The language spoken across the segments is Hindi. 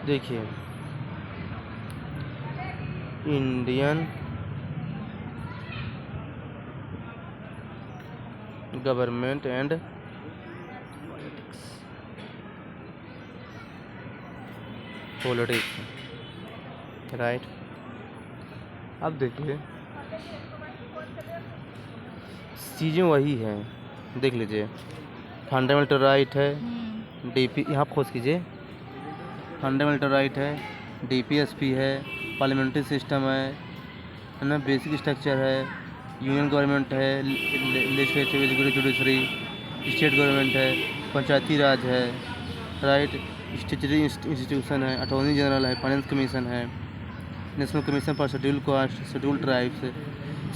देखिए, Indian government and politics, right. अब देखिए, चीज़ें वही हैं, देख लीजिए। फंडामेंटल राइट है, डीपी, यहाँ खोज कीजिए। फंडामेंटल राइट है, डीपीएसपी है, पार्लियामेंट्री सिस्टम है ना, बेसिक स्ट्रक्चर है, यूनियन गवर्नमेंट है, legislative, executive, judiciary, state government है, पंचायती राज है, राइट, स्टेचुटरी इंस्टीट्यूशन है, अटॉर्नी जनरल है, फाइनेंस कमीशन है, national commission for schedule caste, schedule tribes,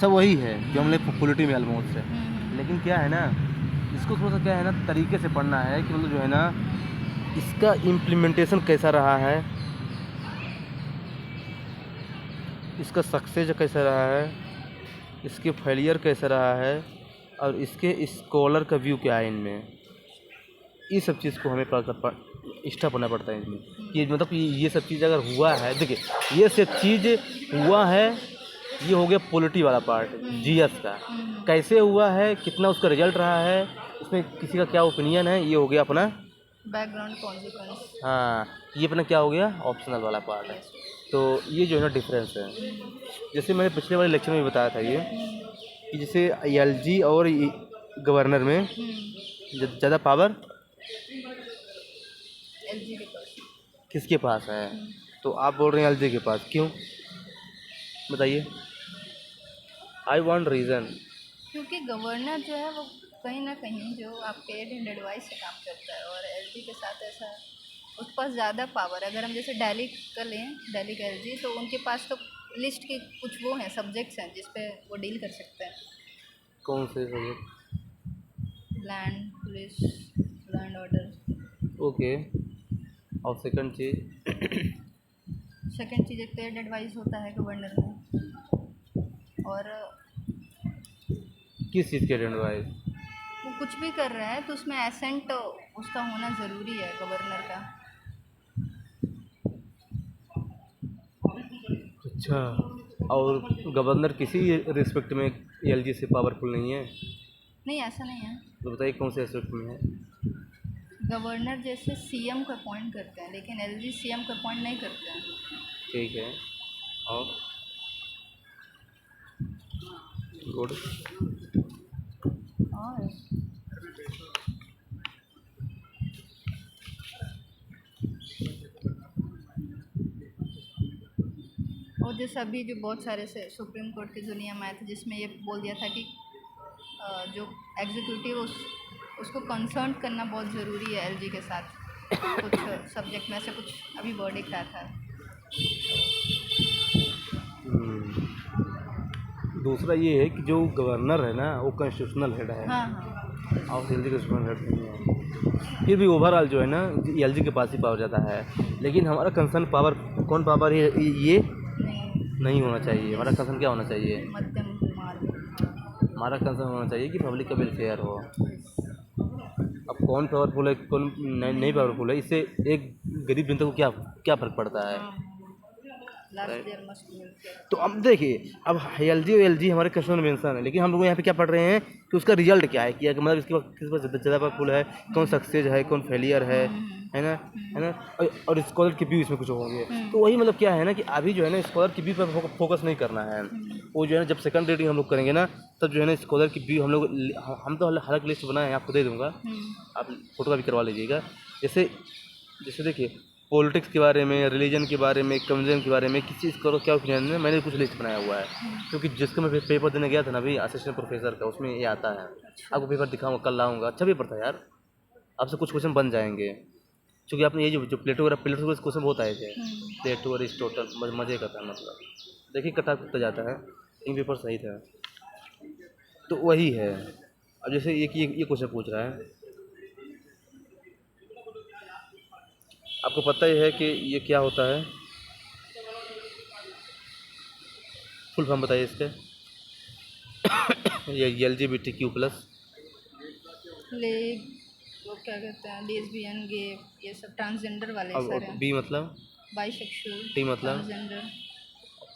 सब वही है जो हम लोग पॉलिटी में ऑलमोस्ट है। लेकिन क्या है ना, इसको थोड़ा सा क्या है ना, तरीके से पढ़ना है कि मतलब जो है ना, इसका इम्प्लीमेंटेशन कैसा रहा है, इसका सक्सेस कैसा रहा है, इसके फेलियर कैसा रहा है, और इसके स्कॉलर का व्यू क्या है इनमें। ये सब चीज़ को हमें एक्स्ट्रा पढ़ना पड़ता है इसमें, कि मतलब कि ये सब चीज़ अगर हुआ है, देखिए ये सब चीज़ हुआ है, ये हो गया पॉलिटी वाला पार्ट, जीएस का कैसे हुआ है, कितना उसका रिजल्ट रहा है, उसमें किसी का क्या ओपिनियन है, ये हो गया अपना बैकग्राउंड कॉन्सिक्वेंस। हाँ, ये अपना क्या हो गया, ऑप्शनल वाला पार्ट है। तो ये जो है ना डिफरेंस है। जैसे मैंने पिछले वाले लेक्चर में भी बताया था ये, कि जैसे एलजी और गवर्नर में ज़्यादा पावर एलजी के पास। किसके पास है, तो आप बोल रहे हैं एलजी के पास, क्यों बताइए। I want reason. क्योंकि गवर्नर जो है वो कहीं ना कहीं जो आपके एड एंड एडवाइस से काम करता है, और एलजी के साथ ऐसा है, उसके पास ज़्यादा पावर है। अगर हम जैसे दिल्ली का लें, दिल्ली का एलजी, तो उनके पास तो लिस्ट के कुछ वो हैं, सब्जेक्ट्स हैं जिस पे वो डील कर सकते हैं। कौन से subject? Land, police, land order. Okay, और सेकंड चीज़? सेकंड चीज़, एक तो एड एडवाइस होता है गवर्नर में, और किस चीज़ के एडवाइस? वो कुछ भी कर रहा है तो उसमें एसेंट उसका होना ज़रूरी है, गवर्नर का। अच्छा, और गवर्नर किसी रिस्पेक्ट में एलजी से पावरफुल नहीं है? नहीं, ऐसा नहीं है। तो बताइए कौन से रिस्पेक्ट में है? गवर्नर जैसे सीएम को अपॉइंट करते हैं, लेकिन एलजी सीएम को अपॉइंट नहीं करते हैं। ठीक है, और गुड। और जैसे अभी जो बहुत सारे से सुप्रीम कोर्ट के जो नियम आए थे, जिसमें ये बोल दिया था कि जो एग्जीक्यूटिव उसको कंसर्न करना बहुत ज़रूरी है एलजी के साथ, कुछ सब्जेक्ट में से कुछ अभी वर्डिक्ट आया था। दूसरा ये है कि जो गवर्नर है ना, वो कॉन्स्टिट्यूशनल हेड है। हाँ हाँ। और एलजी कॉन्स्टिट्यूशनल हेड नहीं है। फिर भी ओवरऑल जो है ना, एलजी के पास ही पावर ज़्यादा है। लेकिन हमारा कंसर्न पावर, कौन पावर है, ये नहीं होना चाहिए। हमारा कंसर्न क्या होना चाहिए? मध्यम मार्ग। हमारा कंसर्न होना चाहिए कि पब्लिक का वेलफेयर हो। अब कौन पावरफुल है, कौन नहीं पावरफुल है, इससे एक गरीब जनता को क्या क्या फ़र्क पड़ता है? तो अब देखिए, अब एलजी और एलजी हमारे कस्टमर मेंशन है, लेकिन हम लोग यहाँ पे क्या पढ़ रहे हैं कि उसका रिजल्ट क्या है, कि मतलब इसके पास किस पास ज़्यादा पावरफुल है, कौन सक्सेस है, कौन फेलियर है ना, है ना। और स्कॉलर के व्यू इसमें कुछ होंगे। तो वही मतलब क्या है ना, कि अभी जो है ना स्कॉलर की व्यू पर फोकस नहीं करना है। वो जो है ना, जब सेकंड रेटिंग हम लोग करेंगे ना, तब जो है ना स्कॉलर की व्यू हम तो हालांकि लिस्ट बनाए हैं, आपको दे दूँगा, आप फोटो का भी करवा लीजिएगा। जैसे जैसे देखिए, पॉलिटिक्स के बारे में, रिलीजन के बारे में, कम्युनिज्म के बारे में, किसी चीज़ का क्या ओपिनियन है, मैंने कुछ लिस्ट बनाया हुआ है। क्योंकि जिसका मैं पेपर देने गया था ना अभी, असिस्टेंट प्रोफेसर का, उसमें ये आता है। आपको पेपर दिखाऊंगा, कल लाऊंगा। अच्छा पेपर था यार, आपसे कुछ क्वेश्चन बन जाएंगे। क्योंकि आपने ये जो प्लेटो वगैरह, प्लेटो के क्वेश्चन बहुत आए थे, प्लेटो और अरिस्टोटल, मज़े का था। मतलब देखिए कटा कुटता जाता है, इन पेपर सही था। तो वही है। अब जैसे ये क्वेश्चन पूछ रहा है, आपको पता ही है कि ये क्या होता है, फुल फॉर्म बताइए इसके। ये LGBTQ+। ले वो क्या कहते हैं, लेस्बियन, गे, ये सब ट्रांसजेंडर वाले अब सर हैं। बी मतलब बाइसेक्सुअल, टी मतलब ट्रांसजेंडर,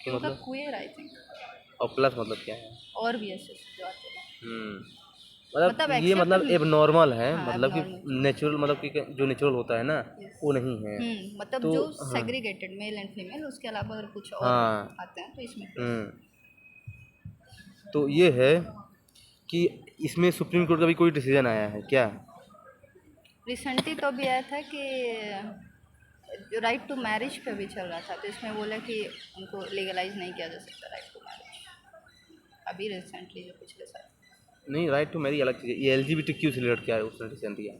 टी मतलब मतलब क्वेयर आई थिंक, और प्लस मतलब क्या है? और भी ऐसे जो आते हैं, मतलब मतलब ये मतलब एक्सेप्ट, एब नॉर्मल है, हाँ मतलब कि एबनॉर्मल, नेचुरल, मतलब कि जो नेचुरल होता है ना यस, वो नहीं है। मतलब तो जो हाँ सेग्रीगेटेड मेल एंड फीमेल, उसके अलावा अगर कुछ और हाँ आते हैं तो इसमें फिर हम्म तो ये है कि इसमें सुप्रीम कोर्ट का भी कोई डिसीजन आया है क्या? रिसेंटली तो अभी आया था कि जो राइट टू मैरिज पे भी चल रहा था, तो इसमें बोला कि उनको लीगलाइज नहीं किया जा सकता राइट टू मैरिज, अभी रिसेंटली जो पिछले साल। नहीं, राइट टू मैरी अलग चीज़ है, ये LGBTQ से रिलेटेड क्या है उसने डिसीजन दिया।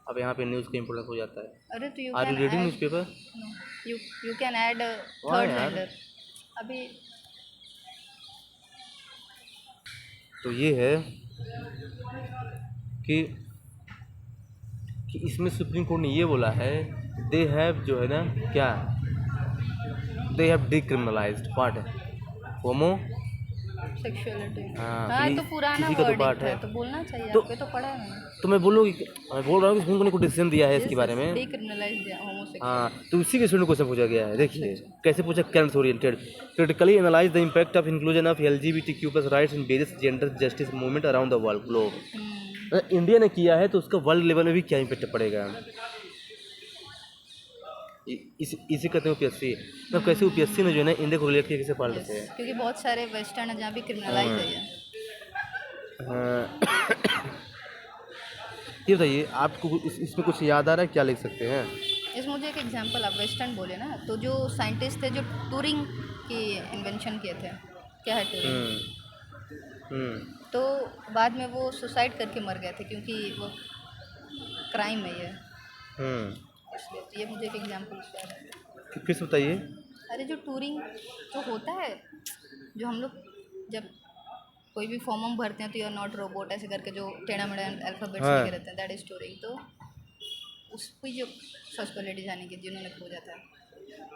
अब यहाँ पे न्यूज़ का इम्पोर्टेंस हो जाता है। अरे तो you are you can reading add, newspaper? No, you you can add वाह थर्ड यार। जेंडर अभी। तो ये है कि इसमें सुप्रीम कोर्ट ने ये बोला है, दे हैव जो है ना क्या, they have decriminalised part homosexuality, हाँ हाँ तो पुराना किसी का तो वर्डिंग पार्ट था है। तो बोलना चाहिए, तो आपको तो पढ़ा है मैंने। तो मैं बोलूँ कि मैं बोल रहा हूँ कि सुप्रीम कोर्ट ने कुछ डिसीजन दिया है इसके यस बारे यस, में। डिक्रिमिनलाइज दिया हाँ होमोसेक्सुअलिटी। तो उसी के स्टूडेंट क्वेश्चन पूछा गया है, अच्छा देखिए अच्छा। कैसे पूछा, current oriented, critically analyse the impact of inclusion of LGBTQ plus rights in various gender justice movement around the world globe. India ने किया है तो उसका वर्ल्ड लेवल में भी क्या इम्पैक्ट पड़ेगा। इसी कहते हैं UPSC, मतलब कैसे UPSC ने जो है ना इंडिया को रिलेट किया कैसे पाल यस, रहे हैं। क्योंकि बहुत सारे वेस्टर्न है जहाँ भी क्रिमिनलाइज है ये। हाँ। ये बताइए आपको इसमें कुछ याद आ रहा है, क्या लिख सकते हैं? इस मुझे एक एग्जांपल, आप वेस्टर्न बोले ना, तो जो साइंटिस्ट थे जो टूरिंग की इन्वेंशन किए थे, क्या है टूरिंग, हम्म हम्म तो बाद में वो सुसाइड करके मर गए थे क्योंकि वो क्राइम है ये, हम्म इसलिए तो ये मुझे एक एग्जांपल याद है। फिर से बताइए। अरे जो टूरिंग जो होता है, जो हम लोग जब कोई भी फॉर्म हम भरते हैं तो यू आर नॉट रोबोट ऐसे करके जो टेढ़ा मेढ़ा अल्फ़ाबेट्स लिखे हाँ रहते हैं, दैट इज टूरिंग, तो उसकी जो सर्च पर लेडी जाने की जिन्होंने खोजा था।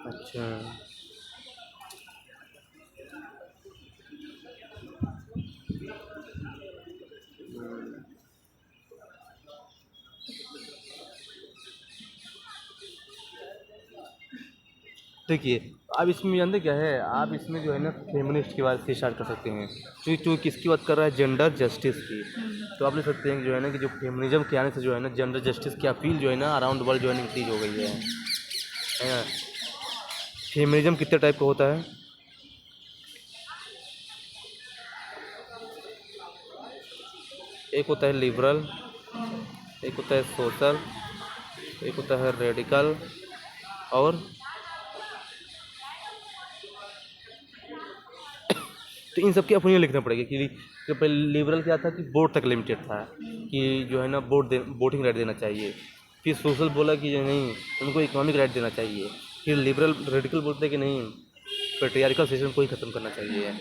अच्छा। देखिए आप इसमें जानते क्या है, आप इसमें जो है ना फेमिनिस्ट की बात से स्टार्ट कर सकते हैं, जो किसकी बात कर रहा है, जेंडर जस्टिस की। तो आप लिख सकते हैं कि जो है ना कि जो फेमिनिज्म के आने से जो है ना जेंडर जस्टिस की अपील जो है ना अराउंड वर्ल्ड जो है इंक्रीज हो गई है ना। फेमिनिज्म कितने टाइप का होता है? एक होता है लिबरल, एक होता है सोशल, एक होता है रेडिकल, और तो इन सब की अपनी लिखना पड़ेगी कि पहले लिबरल क्या था कि वोट तक लिमिटेड था, कि जो है ना वोटिंग राइट देना चाहिए। फिर सोशल बोला कि जो नहीं उनको इकोनॉमिक राइट देना चाहिए। फिर लिबरल रेडिकल बोलते हैं कि नहीं पेट्रियार्कल सिस्टम को ही ख़त्म करना चाहिए।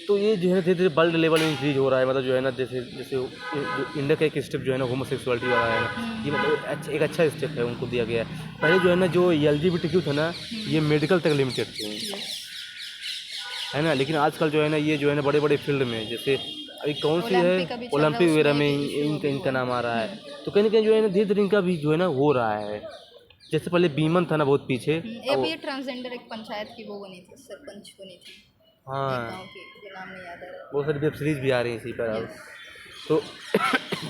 तो ये जो है धीरे धीरे वर्ल्ड लेवल में इंक्रीज हो रहा है, मतलब जो है ना जैसे जैसे जो इंडिया का एक स्टेप जो है ना होमोसेक्सुअलिटी वाला है ना, ये मतलब एक अच्छा स्टेप है उनको दिया गया है। पहले जो है ना जो LGBTQ था ना ये मेडिकल तक लिमिटेड थे, है ना, लेकिन आजकल जो है ना ये जो है ना बड़े बड़े फील्ड में, जैसे अभी कौन सी है ओलंपिक अभी चल रहा है, ओलंपिक वगैरह में उसमें एक इशू इनका भी इनका हुआ। नाम आ रहा है। तो कहीं ना कहीं जो है ना धीरे धीरे इनका भी जो है ना हो रहा है। जैसे पहले बीमन था ना बहुत पीछे, अब अभी ये ट्रांसजेंडर एक पंचायत की वो बनी थी, सरपंच बनी थी एक हाँ गांव की, जो नाम नहीं याद आ रहा। बहुत सारी वेब सीरीज भी आ रही हैं इसी पर अब। यस, तो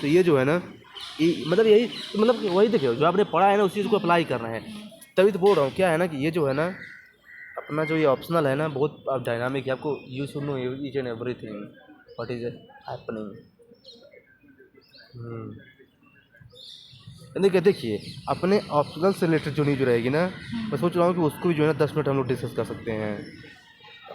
तो ये जो है ना ये मतलब यही मतलब वही देखिए जो आपने पढ़ा है ना उस चीज़ को अप्लाई करना है। तभी तो बोल रहा हूँ क्या है ना कि ये जो है ना अपना जो ये ऑप्शनल है ना बहुत डायनामिक है, आपको you should know each and everything what is happening. देखिए देखिए अपने ऑप्शनल से रिलेटेड जो न्यूज रहेगी ना, मैं सोच रहा हूँ कि उसको भी जो है ना 10 मिनट हम लोग डिस्कस कर सकते हैं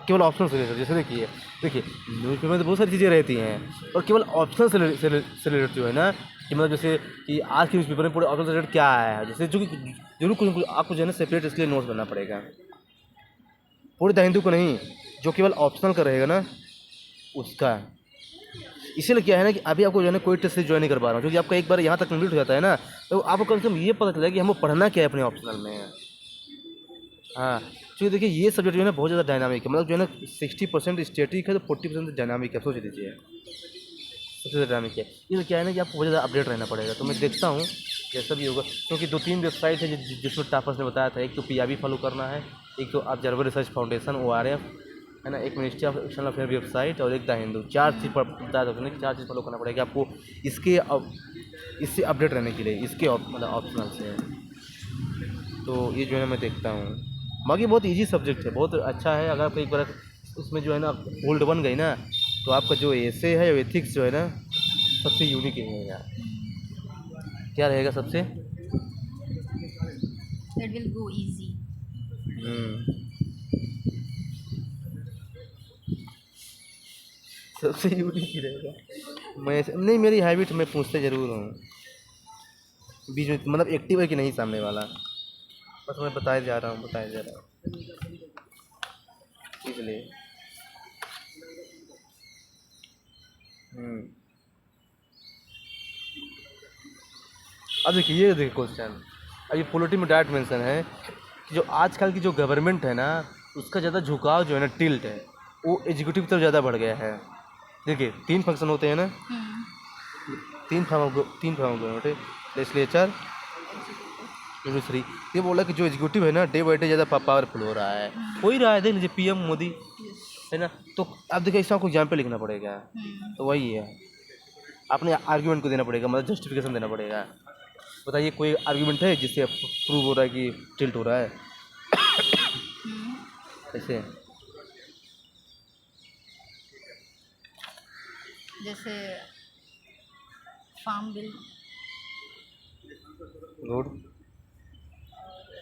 केवल ऑप्शनल से रिलेटेड। जैसे देखिए देखिए न्यूज़ पेपर में तो बहुत सारी चीज़ें रहती हैं और केवल ऑप्शनल से रिलेटेड जो है ना कि मतलब जैसे कि आज के न्यूज़पेपर में पूरे ऑप्शनल से रिलेटेड क्या आया है, जैसे जो कि जरूर कुछ आपको जो है ना सेपरेट इसके लिए नोट्स बनना पड़ेगा, पूरे द हिंदू को नहीं, जो केवल ऑप्शनल का रहेगा ना उसका। इसीलिए क्या है ना कि अभी आपको जो है ना कोई टेस्ट ज्वाइन नहीं कर पा रहा हूँ, क्योंकि आपका एक बार यहाँ तक कंप्लीट हो जाता है ना तो आपको कम से कम ये पता चलेगा कि हमको पढ़ना क्या है अपने ऑप्शनल में। हाँ क्योंकि देखिए ये सब्जेक्ट जो है ना बहुत ज़्यादा डायनामिक है, मतलब जो है ना 60% स्टैटिक है तो 40% डायनामिक है, सोच लीजिए सबसे ज़्यादा डायनामिक है। ये क्या है ना कि आपको बहुत ज़्यादा अपडेट रहना पड़ेगा। तो मैं देखता हूँ जैसा भी होगा, क्योंकि 2-3 वेबसाइट है जिसमें टापस ने बताया था। एक तो पीआईबी फॉलो करना है, एक तो ऑब्जर्वर रिसर्च फाउंडेशन ORF, है ना, एक ministry of external affair website और एक द हिंदू। 4 चीज़ बताया था उसने कि 4 चीज़ फॉलो करना पड़ेगा आपको इससे अपडेट रहने के लिए, इसके मतलब ऑप्शनल से है। तो ये जो है मैं देखता हूँ। बाकी बहुत इजी सब्जेक्ट है, बहुत अच्छा है। अगर आप एक बार उसमें जो है ना होल्ड बन गई ना, तो आपका जो एसे है, एथिक्स जो है ना, सबसे यूनिक रहेगा। क्या रहेगा सबसे? It will go easy. हम्म, सबसे यूनिक ही रहेगा। नहीं, मेरी हैबिट मैं पूछते ज़रूर हूँ बीच में, मतलब एक्टिव है कि नहीं सामने वाला, बस मैं बताए जा रहा हूँ इसलिए। हम्म। अब देखिए क्वेश्चन, अब ये पॉलिटी में डायरेक्ट मेंशन है कि जो आजकल की जो गवर्नमेंट है ना, उसका ज़्यादा झुकाव जो है ना, टिल्ट है, वो एग्जीक्यूटिव की तरफ ज़्यादा बढ़ गया है। देखिए 3 फंक्शन होते हैं ना, 3 फॉर्म गवर्नमेंट, लेजिस्लेचर, जुडिशरी। ये बोला कि जो एग्जीक्यूटिव है ना, डे बाई डे ज़्यादा पावरफुल हो रहा है, हो ही रहा है। देख लीजिए PM मोदी, है ना। तो अब देखिए इसका आपको एग्जाम्पल लिखना पड़ेगा, तो वही है, अपने आर्ग्यूमेंट को देना पड़ेगा, मतलब जस्टिफिकेशन देना पड़ेगा। बताइए कोई आर्ग्यूमेंट है जिससे प्रूव हो रहा है कि टिल्ट हो रहा है? कैसे? जैसे फार्म बिल, गुड।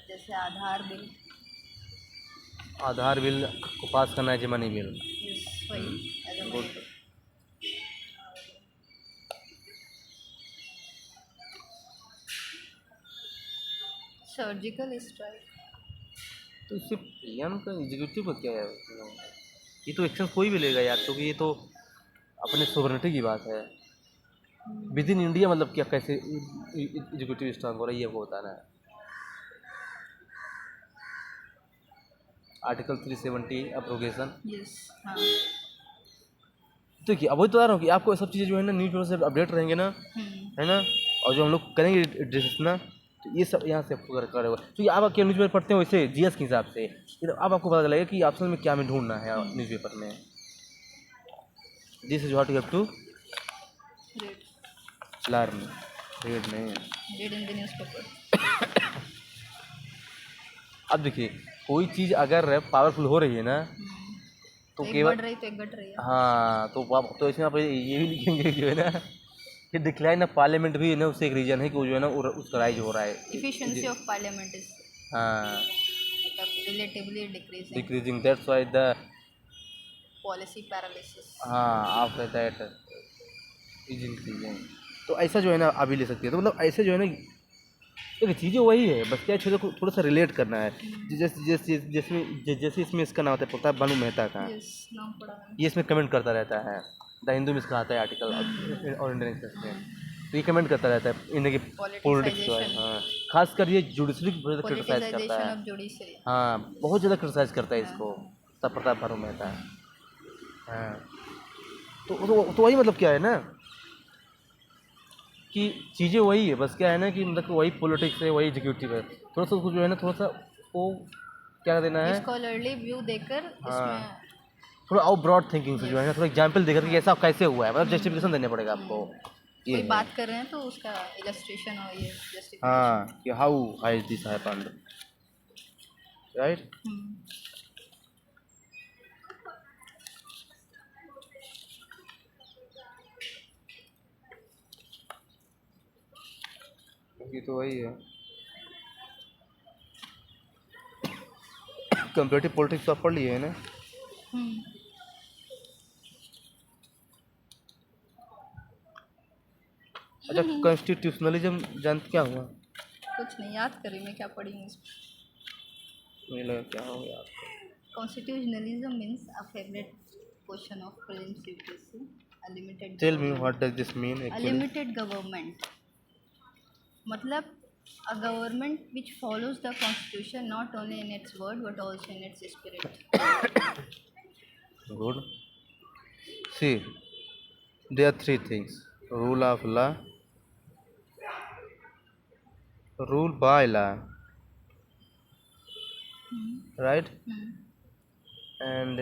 जैसे आधार बिल। आधार बिल को पास करना है, मनी बिल। यस, वही as a good. money bill. Surgical strike. तो इससे PM का एग्जीक्यूटिव का क्या है? ये तो एक्शन कोई भी लेगा यार, क्योंकि ये तो अपने सोवरेनिटी की बात है विद इन इंडिया। मतलब क्या, कैसे एग्जीक्यूटिव स्ट्रांग हो रहा है, ये वो होता है। आर्टिकल 370 अप्रोगेशन। यस, हाँ। देखिए अब वही तो बता रहा हूँ कि आपको ये सब चीज़ें जो है ना, न्यूज़ पेपर से अपडेट रहेंगे ना, है ना, और जो हम लोग करेंगे डिस्कस ना, तो ये सब यहाँ से आपको कर होगा। क्योंकि आप क्या न्यूज़पेपर पढ़ते हो वैसे GS के हिसाब से, फिर अब आपको पता चलेगा कि ऑप्शन में क्या में ढूंढना है न्यूज़पेपर में। This is what you have to read learn. Read नहीं। Read in the newspaper. अब देखिए कोई चीज़ अगर पावरफुल हो रही है ना, तो एक केवल, बढ़ रही तो एक घट रही है। हाँ, तो इसमें आप ये भी लिखेंगे जो है ना कि डिक्लाइन ऑफ पार्लियामेंट भी है ना, उससे एक रीजन है कि वो जो है ना उसका राइज हो रहा है। Efficiency of parliament is हाँ, relatively decreasing. Decreasing, that's why the, Policy paralysis. हाँ, आफ्टर दैट इज इंक्रीजिंग। तो ऐसा जो है ना अभी ले सकती है। तो मतलब ऐसे जो है ना, देखिए चीज़ें वही है, बस क्या चीज़ों को थोड़ा सा रिलेट करना है। जैसे इसमें इसका नाम आता है प्रताप भानु मेहता का, Yes, नाम पड़ा मैंने। ये इसमें कमेंट करता रहता है। द हिंदू में इसका आता है आर्टिकल और इंडियन एक्सप्रेस में, तो ये कमेंट करता रहता है इंडिया की पॉलिटिक्स जो है। हाँ, खासकर ये जुडिशरी को बहुत क्रिटिसाइज करता Politicization है। of judiciary. हाँ, बहुत ज़्यादा क्रिटिसाइज करता है इसको, तब प्रताप भानु मेहता। हाँ, तो वही मतलब क्या है ना कि चीज़ें वही है, बस क्या है ना कि मतलब कि वही पॉलिटिक्स है, वही एग्जीक्यूटिव है। थोड़ा सा उसको जो है ना, थोड़ा सा वो क्या देना है, Scholarly view देकर हाँ, इसमें थोड़ा और ब्रॉड थिंकिंग से जो है ना, थोड़ा एग्जाम्पल देकर कि ऐसा कैसे हुआ है, मतलब जस्टिफिकेशन देने पड़ेगा आपको। ये कोई है। बात कर रहे हैं तो उसका illustration और ये justification. हाँ, कि how has this happened, right. ये तो वही है। कंपेरेटिव पॉलिटिक्स तो आप पढ़ लिए है ना? अच्छा, कॉन्स्टिट्यूशनलिज्म जानते क्या हुआ? कुछ नहीं याद करी मैं क्या पढ़ी हूँ इसमें। मुझे लगा क्या हो गया आपको। Constitutionalism means a favorite portion of present UPSC. A limited tell me government. What does this mean A actually? limited government. मतलब a government which follows the constitution not only in its word but also in its spirit. Good. See, there are 3 things: rule of law, rule by law, right, and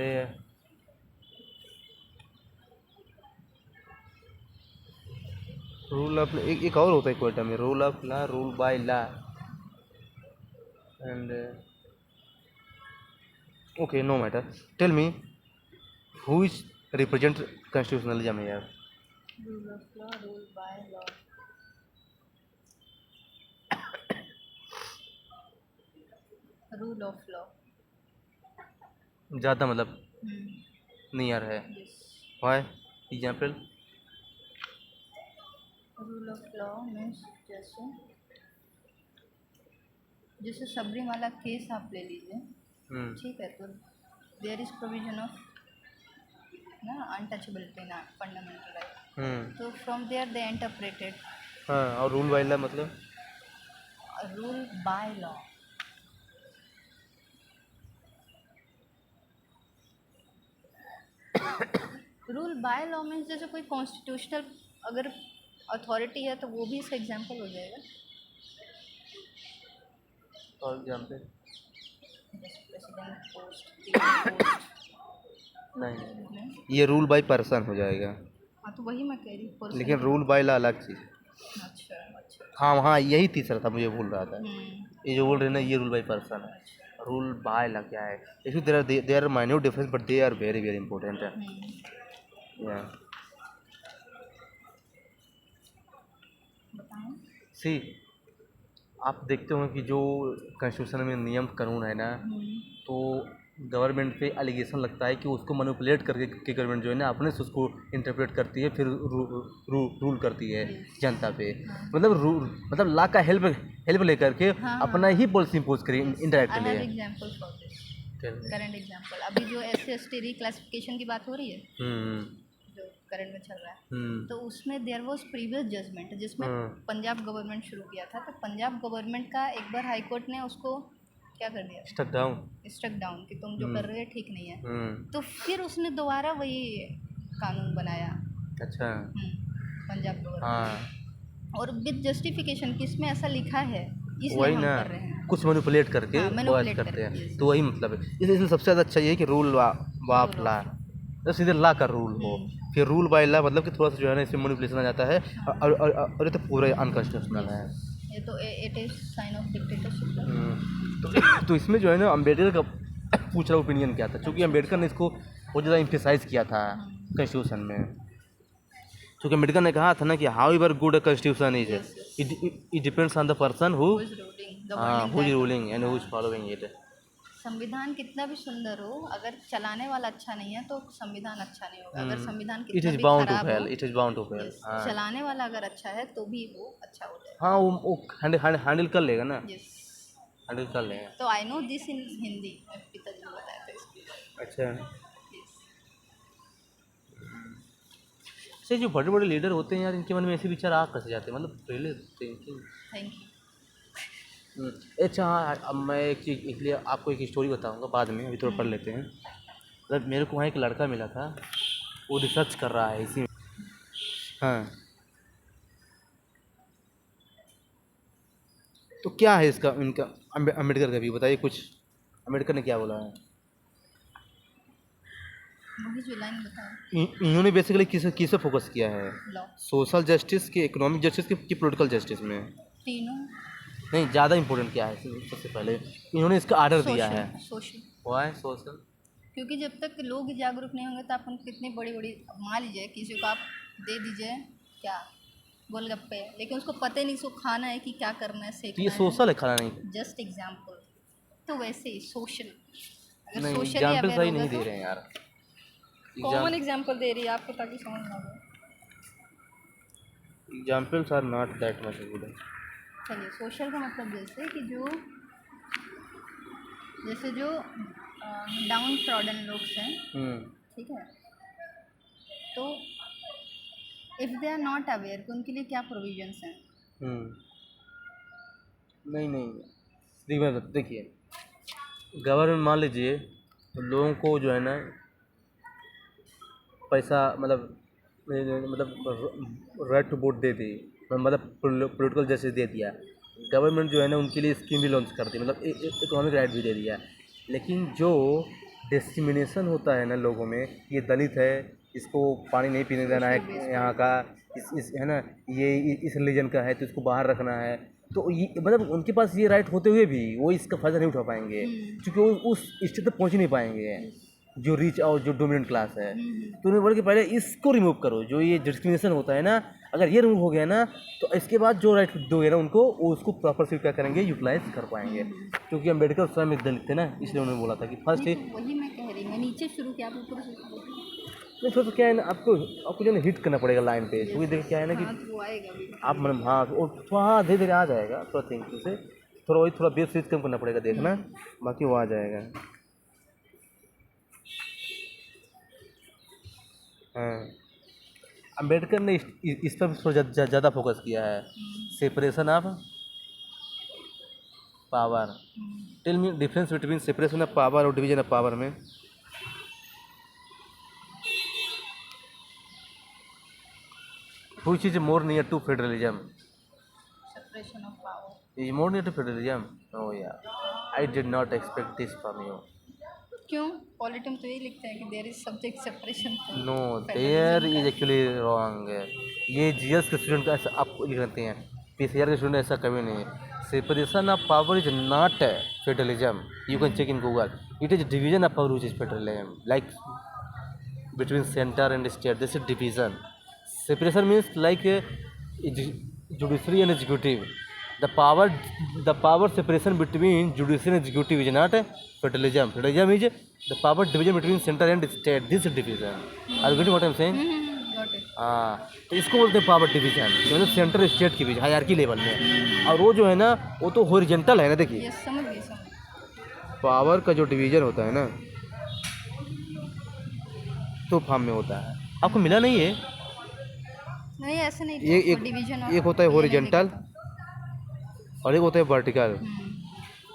rule of, एक और होता है क्वेटा में, rule of law, rule by law, and okay no matter, tell me who is represent constitutionalism यार। Rule of law, rule by law, rule of law. ज़्यादा मतलब नियर है, yes. Why, example. Rule of law means जैसे जैसे सबरीमाला केस आप ले लीजिए, ठीक है, तो देयर इज प्रोविजन ऑफ ना अनटचेबिलिटी ना फंडामेंटल राइट, तो फ्रॉम देयर दे इंटरप्रेटेड हाँ, और रूल बाय लॉ मतलब rule by law. Rule by law means जैसे कोई कॉन्स्टिट्यूशनल अगर अथॉरिटी है तो वो भी इसका एग्जाम्पल हो जाएगा। फॉर एग्जाम्पल प्रेसिडेंट पोस्ट नहीं, ये रूल बाय पर्सन हो जाएगा, हाँ तो वही मैं कह रही हूँ person। लेकिन रूल बाय लॉ अलग चीज़। अच्छा अच्छा। हाँ हाँ, यही तीसरा था, मुझे भूल रहा था। ये जो बोल रहे हैं ना, ये रूल बाय पर्सन है, रूल बाय लॉ क्या है, actually there are minute difference but they are very very important है। बताएं। सी, आप देखते हो कि जो कॉन्स्टिट्यूशन में नियम कानून है ना, तो गवर्नमेंट पे एलिगेशन लगता है कि उसको मैनिपुलेट करके कि गवर्नमेंट जो है ना अपने से उसको इंटरप्रेट करती है, फिर रूल करती है जनता पे, मतलब लॉ का हेल्प लेकर के अपना ही पॉलिसी इम्पोज करी आई इंडायरेक्टली हैव है। Example for this, current example. अभी जो SC/ST रिक्लासिफिकेशन की बात हो रही है जो करंट में चल रहा है, तो उसमें देयर वाज प्रीवियस जजमेंट जिसमें पंजाब गवर्नमेंट शुरू किया था, तो पंजाब गवर्नमेंट का एक बार हाई कोर्ट ने उसको क्या कर दिया, स्टक डाउन कि तुम जो कर रहे हो ठीक नहीं है, तो फिर उसने दोबारा वही कानून बनाया। अच्छा, पंजाब गवर्नमेंट, हाँ, और विद जस्टिफिकेशन कि इसमें ऐसा लिखा है इसलिए वही हम ना, कर रहे हैं। कुछ मैनिपुलेट करके हाँ, बात मैनिपुलेट करते करके, हैं, yes। तो वही मतलब है। इसलिए सबसे ज़्यादा अच्छा ये है कि रूल बाप ला, तो सीधे ला का रूल हो, फिर रूल बाय ला मतलब कि थोड़ा सा जो है ना इसमें मैनिपुलेशन आ जाता है, और ये तो पूरा अनकॉन्स्टिट्यूशनल है, ये तो it is sine of dictatorship. तो इसमें जो है ना अम्बेडकर का पूछ रहा ओपिनियन क्या था, क्योंकि अम्बेडकर ने इसको बहुत ज़्यादा इम्फेसाइज किया था कॉन्स्टिट्यूशन में, क्योंकि अम्बेडकर ने कहा था ना कि how ever good a constitution is, it depends on the person who is ruling and who is following it. संविधान कितना भी सुंदर हो, अगर चलाने वाला अच्छा नहीं है तो संविधान अच्छा नहीं होगा। अगर संविधान इट कितना इज भी बाउंड टू खराब फेल, हो, it is bound to fail. yes, चलाने वाला अगर अच्छा है तो भी वो अच्छा हो जाएगा। हाँ, वो हैंडल कर लेगा ना, यस, हैंडल कर लेगा। तो I know this in Hindi, पिताजी ने बताया था इसको। अच्छा, Yes, से जो बड़े बड़े लीडर होते हैं यार, इनके मन में ऐसे विचार आ कैसे जाते हैं, मतलब रियली थिंकिंग। Thank you. अच्छा हाँ, अब मैं एक चीज़ इसलिए आपको एक स्टोरी बताऊंगा बाद में, अभी थोड़ा पढ़ लेते हैं। मतलब मेरे को वहाँ एक लड़का मिला था, वो रिसर्च कर रहा है इसी में। हाँ, तो क्या है इसका, इनका अम्बेडकर का भी बताइए कुछ, अम्बेडकर ने क्या बोला है। वही जो लाइन बताया, इन्होंने बेसिकली किसे फोकस किया है, लॉ, सोशल जस्टिस की, इकोनॉमिक जस्टिस की पॉलिटिकल जस्टिस में। तीनों। नहीं, ज़्यादा इंपॉर्टेंट क्या है, सबसे पहले इन्होंने इसका आर्डर दिया है। सोशल, वाई सोशल, क्योंकि जब तक लोग जागरूक नहीं होंगे तो आप उनको कितनी बड़ी बड़ी, मान लीजिए किसी को आप दे दीजिए क्या गोलगप्पे, लेकिन उसको पता ही नहीं उसको खाना है कि क्या करना है, तो सेकना ये है। सोशल है, खाना नहीं। जस्ट एग्जाम्पल, तो वैसे ही सोशल, अगर नहीं, सोशली एग्जाम्पल अवेयर सही होगा नहीं तो दे रहे हैं यार। कॉमन एग्जाम्पल दे रही है आपको ताकि समझ ना आए। Examples are not that much good. चलिए, सोशल का मतलब जैसे कि जो डाउन ट्रॉडन लोग हैं, ठीक है, तो if they are not aware तो उनके लिए क्या प्रोविजंस हैं। नहीं, देखिए, गवर्नमेंट मान लीजिए तो लोगों को जो है ना पैसा, मतलब राइट टू वोट दे दी, मतलब पॉलिटिकल जस्टिस दे दिया, गवर्नमेंट जो है ना उनके लिए स्कीम भी लॉन्च करती है, मतलब इकोनॉमिक राइट भी दे दिया है। लेकिन जो डिस्क्रिमिनेशन होता है ना लोगों में, ये दलित है, इसको पानी नहीं पीने देना सोशल बेस है पे यहाँ का, इस है ना, ये इस रिलीजन का है तो इसको बाहर रखना है, तो ये मतलब उनके पास ये राइट होते हुए भी वो इसका फ़ायदा नहीं उठा पाएंगे, क्योंकि वो उस स्टेज तक पहुँच ही नहीं पाएंगे जो रिच और जो डोमिनेंट क्लास है। तो उन्हें बोला कि पहले इसको रिमूव करो, जो ये डिस्क्रिमिनेशन होता है ना, अगर ये रिमूव हो गया ना तो इसके बाद जो राइट दोगे ना उनको, वो उसको प्रॉपर से क्या करेंगे, यूटिलाइज कर पाएंगे। क्योंकि अम्बेडकर स्वयं एक दलित थे ना, इसलिए उन्होंने बोला था कि फर्स्ट नहीं, तो वही मैं कह रही हूँ, मैं नीचे शुरू किया, आप ऊपर से नहीं, थोड़ा क्या है ना, आपको जो है ना हिट करना पड़ेगा लाइन पे, क्योंकि देखिए क्या है ना कि हाँ, तो वो आएगा भी। आप मतलब हाँ थोड़ा हाँ धीरे धीरे आ जाएगा, थोड़ा थिंकिंग से थोड़ा वही थोड़ा बेस कम करना पड़ेगा देखना, बाकी वो आ जाएगा। हाँ, अम्बेडकर ने इस पर थोड़ा ज़्यादा फोकस किया है, separation of power. Tell me difference between separation of power और डिवीजन ऑफ पावर में। Which is more near to federalism? Separation of power. Is more near to federalism? Oh yeah, I did not expect this from you. क्यों? पॉलिटी में तो यही लिखता है कि there is subject separation. No, there is actually wrong. ये जीएस के स्टूडेंट ऐसा आपको लिखते हैं, पीसीआर के स्टूडेंट ऐसा कभी नहीं है। Separation of power is not federalism, you can check in Google, it is division of power which is federalism, like between center and state, this is division. Separation means like judiciary and executive, the power separation between judiciary and executive is not federalism. Federalism is the power division between center and state, this is division. Are you getting what I'm saying? Got it. हाँ, तो इसको बोलते हैं पावर डिवीजन, मतलब सेंटर स्टेट के बीच हायरार्की लेवल में। और वो जो है ना वो तो हॉरिजॉन्टल है ना, देखिए यस, समझ गई। पावर का जो डिवीजन होता है ना तो फॉर्म में होता है, आपको मिला नहीं है? नहीं, ऐसे नहीं ये था, डिवीजन एक होता है हॉरिजॉन्टल और एक होता है वर्टिकल।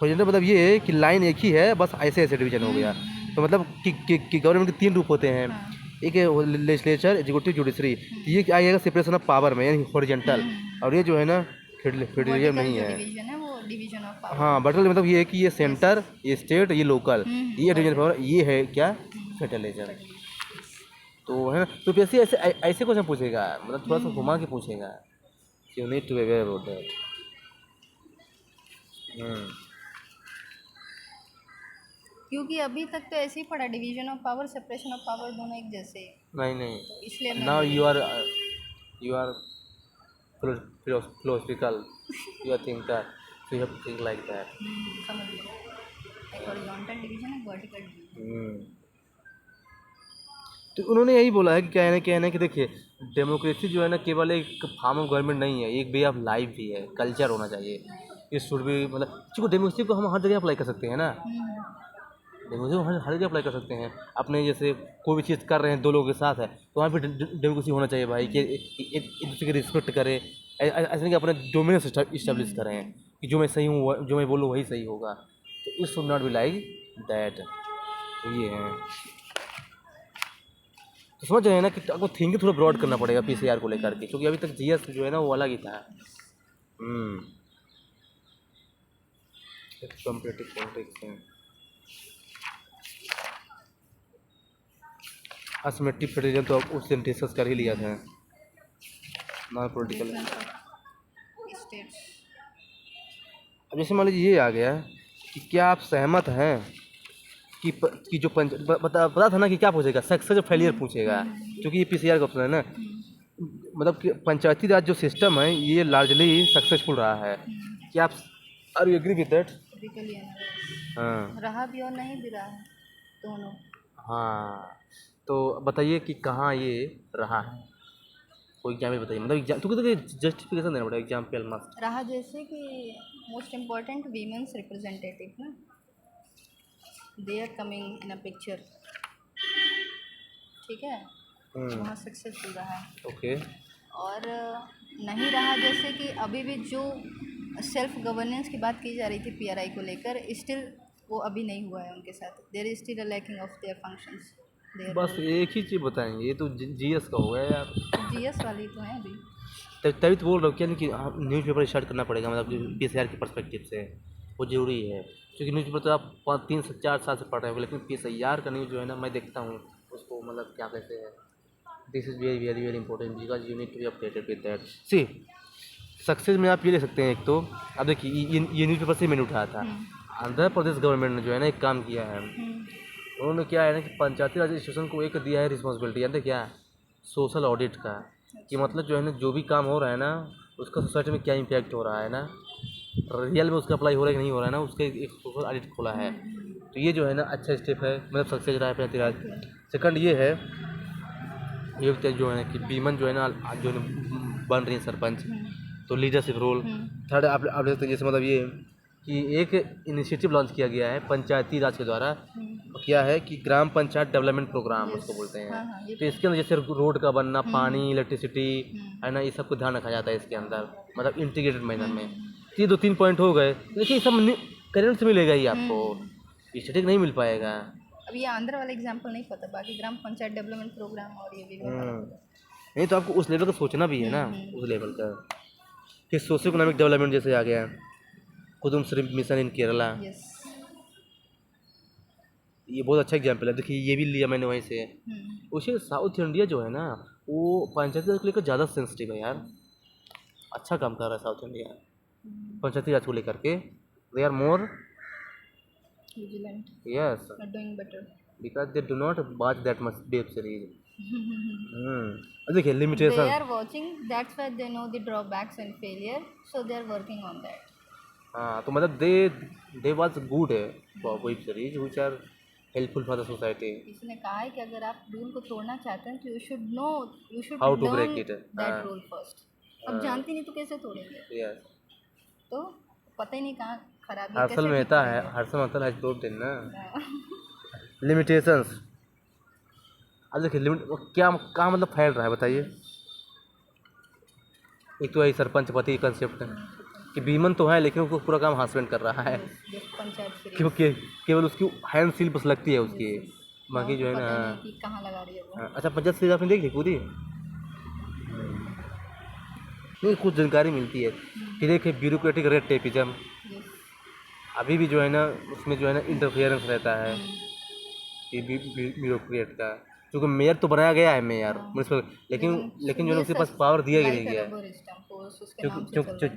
हॉरिजॉन्टल मतलब ये है कि लाइन एक ही है, बस ऐसे ऐसे डिवीजन हो गया। तो मतलब कि गवर्नमेंट के 3 रूप होते हैं, एक है लेजिस्लेचर, एग्जीक्यूटिव, जुडिशरी। ये क्या आएगा सेपरेशन ऑफ पावर में, यानी हॉरिजॉन्टल। और ये जो है ना फेडरलिज्म नहीं है। डिवीजन है वो डिवीजन ऑफ पावर। हाँ, वर्टिकल मतलब ये है कि ये सेंटर, ये स्टेट, ये लोकल, ये डिवीजन पावर, ये है क्या, फेडरलिज्म। तो है ना, तो कैसे ऐसे ऐसे क्वेश्चन पूछेगा, मतलब थोड़ा सा घुमा के पूछेगा, you need to be aware about that. क्योंकि अभी तक तो ऐसे ही पढ़ा, division of power, separation of power दोनों एक जैसे, नहीं तो इसलिए मैं now you are philosophical, you are thinker, so you have to think like that. समझ गया। एक हॉरिजॉन्टल डिवीजन है, वर्टिकल डिवीजन। तो उन्होंने यही बोला है कि क्या है ना कि देखिए डेमोक्रेसी जो है ना केवल एक फॉर्म ऑफ गवर्नमेंट नहीं है, एक वे ऑफ लाइफ भी है, कल्चर होना चाहिए। इस शुड भी मतलब क्योंकि डेमोक्रेसी को हम हर जगह अप्लाई कर सकते हैं ना, डेमोक्रेसी को हर जगह अप्लाई कर सकते हैं। अपने जैसे कोई भी चीज़ कर रहे हैं 2 लोगों के साथ है तो वहाँ पे डेमोक्रेसी होना चाहिए भाई, कि एक दूसरे की रिस्पेक्ट करें, ऐसे नहीं कि अपने डोमिनेंस इस्टेब्लिश करें कि जो मैं सही हूँ, जो मैं बोलूँ वही सही होगा। तो it should not be like that. तो ये है, तो समझ रहे हैं ना कि आपको थिंकिंग थोड़ा ब्रॉड करना पड़ेगा पीसीआर को लेकर के, क्योंकि अभी तक जीएस जो है ना वो अलग ही था। कॉम्पिटिटिव पॉलिटिक्स है, असमेटिक फेडरलिज्म तो उस दिन डिस्कस कर ही लिया था, नॉन पॉलिटिकल। स्टेट्स। अब जैसे मान लीजिए ये आ गया कि क्या आप सहमत हैं कि जो पता था ना कि क्या पूछेगा, सक्सेस और फेलियर पूछेगा, क्योंकि ये पीसीआर का ऑप्शन है ना। मतलब कि पंचायती राज जो सिस्टम है ये लार्जली सक्सेसफुल रहा है, क्या आप are you agree with that? हाँ रहा भी और नहीं भी रहा है, दोनों। हाँ, तो बताइए कि कहाँ ये रहा है, कोई एग्जाम्पल बताइए, मतलब क्योंकि देखिए जस्टिफिकेशन देना पड़ेगा, एग्जाम्पल मस्त। रहा जैसे कि मोस्ट इम्पॉर्टेंट वीमेंस रिप्रेजेंटेटिव ना, they are coming in a picture, ठीक है, वहाँ सक्सेसफुल रहा है। ओके। और नहीं रहा जैसे कि अभी भी जो सेल्फ गवर्नेंस की बात की जा रही थी पीआरआई को लेकर, स्टिल वो अभी नहीं हुआ है उनके साथ, there is still a lacking of their functions. बस एक ही चीज़ बताएंगे, ये तो जीएस का हो गया यार। जीएस वाली तो है अभी। तभी तो बोल रहा हूँ क्या नहीं कि न्यूज़ पेपर स्टार्ट करना पड़ेगा, मतलब PSR के पर्सपेक्टिव से वो ज़रूरी है। क्योंकि न्यूज़ पेपर तो आप 3 से 4 साल से पढ़ रहे हो, लेकिन PSIR का न्यूज़ जो है ना, मैं देखता हूँ उसको, मतलब क्या कहते हैं, this is very very very important because you need to be updated with that. See success में आप ये ले सकते हैं एक तो, अब देखिए ये न्यूज़ पेपर से मैंने उठाया था। आंध्र प्रदेश गवर्नमेंट ने जो है ना एक काम किया है, उन्होंने क्या है ना कि पंचायती राज एडमिनिस्ट्रेशन को एक दिया है रिस्पॉन्सिबिलिटी, जानते क्या, सोशल ऑडिट का, कि मतलब जो है ना जो भी काम हो रहा है ना उसका सोसाइटी में क्या इम्पैक्ट हो रहा है ना, रियल में उसका अप्लाई हो रहा है कि नहीं हो रहा है ना, उसका एक सोशल ऑडिट खोला है। तो ये जो है ना अच्छा स्टेप है, मतलब सक्सेस रहा है पंचायती राज। सेकंड ये है, ये जो है कि बीमन जो है ना जो बन रही है सरपंच, तो लीडरशिप रोल। थर्ड आप देखते हैं जैसे मतलब ये कि एक इनिशिएटिव लॉन्च किया गया है पंचायती राज के द्वारा, क्या है कि ग्राम पंचायत डेवलपमेंट प्रोग्राम उसको बोलते हैं। तो इसके अंदर जैसे रोड का बनना, पानी, इलेक्ट्रिसिटी है ना, ये सब को ध्यान रखा जाता है इसके अंदर, मतलब इंटीग्रेटेड मैनर में। तो ये 2-3 पॉइंट हो गए, लेकिन ये सब करंट से मिलेगा ही आपको, स्टेटिक नहीं मिल पाएगा। अब ये आंध्र वाला एग्जाम्पल नहीं पता, बाकी ग्राम पंचायत डेवलपमेंट प्रोग्राम और ये भी नहीं तो आपको उस लेवल का सोचना भी है ना, उस लेवल का। फिर सोशो इकोनॉमिक डेवलपमेंट जैसे आ गया कुदुम Shri mission in Kerala, yes. ये बहुत अच्छा एग्जाम्पल है। देखिए ये भी लिया मैंने वहीं से। उसे साउथ इंडिया जो है ना वो पंचायती राज को लेकर ज़्यादा सेंसिटिव है यार, अच्छा काम कर रहा है साउथ इंडिया पंचायती राज को लेकर के, they are more vigilant, yes doing better, because they do not watch that much web series. देखिए limitation, they are watching, that's why they know the drawbacks and failure, so they are working on that. हाँ तो मतलब दे वाज गुड है web series which are helpful for the society. इसने कहा है कि अगर आप रूल को तोड़ना चाहते हैं तो you should know, you should how to learn break it. That rule first. अब जानती नहीं तो कैसे तोड़ेंगे, यस तो पता ही नहीं कहाँ खराबी है, हर्षल कैसे ठीक मेहता है, करेंगे। Harshal Mehta has told then ना हाँ। लिमिटेशंस। अब देखिए लिमिट क्या कहाँ मतलब फैल रहा है बताइए। एक तो यही सरपंच पति कंसेप्ट है कि बीमन तो है लेकिन उसको पूरा काम हस्बैंड कर रहा है, पंचायत सीरीज क्योंकि केवल उसकी हैंड सील बस लगती है उसकी, बाकी जो है पता ना। ही नहीं कि कहाँ लगा रही है वो। अच्छा पंचायत सीरीज आपने देख ली पूरी? नहीं कुछ जानकारी मिलती है। फिर एक है ब्यूरोक्रेटिक रेड टेपिज्म, Yes. अभी भी जो है ना उसमें जो है ना इंटरफेरेंस रहता है कि ब्यूरोक्रेट का, क्योंकि मेयर तो बनाया गया है मेयर म्यूनसिपल, लेकिन जो है ना उसके पास पावर दिया ही नहीं गया है,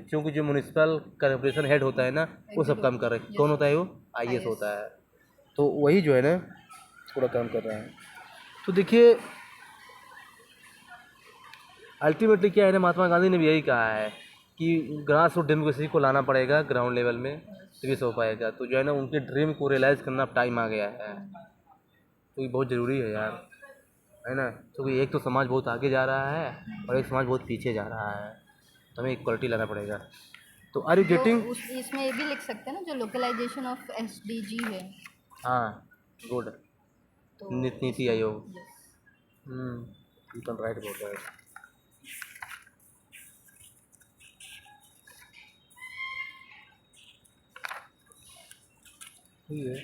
क्योंकि जो म्यूनसिपल कॉर्पोरेशन हेड होता है ना वो सब काम कर रहा है। कौन होता है वो? IAS होता है। तो वही जो है ना पूरा काम कर रहा है। तो देखिए अल्टीमेटली क्या है ना, महात्मा गांधी ने भी यही कहा है कि ग्रास रूट डेमोक्रेसी को लाना पड़ेगा ग्राउंड लेवल में, तभी से हो पाएगा। तो जो है ना उनके ड्रीम को रियलाइज़ करना अब टाइम आ गया है, तो ये बहुत ज़रूरी है यार, है ना। क्योंकि एक तो समाज बहुत आगे जा रहा है और एक समाज बहुत पीछे जा रहा है, तो हमें इक्वलिटी लाना पड़ेगा। तो आर यू गेटिंग? इसमें ये भी लिख सकते हैं ना जो लोकलाइजेशन ऑफ SDG है, हाँ गुड, तो NITI Aayog. yes. You can write about that. ठीक है।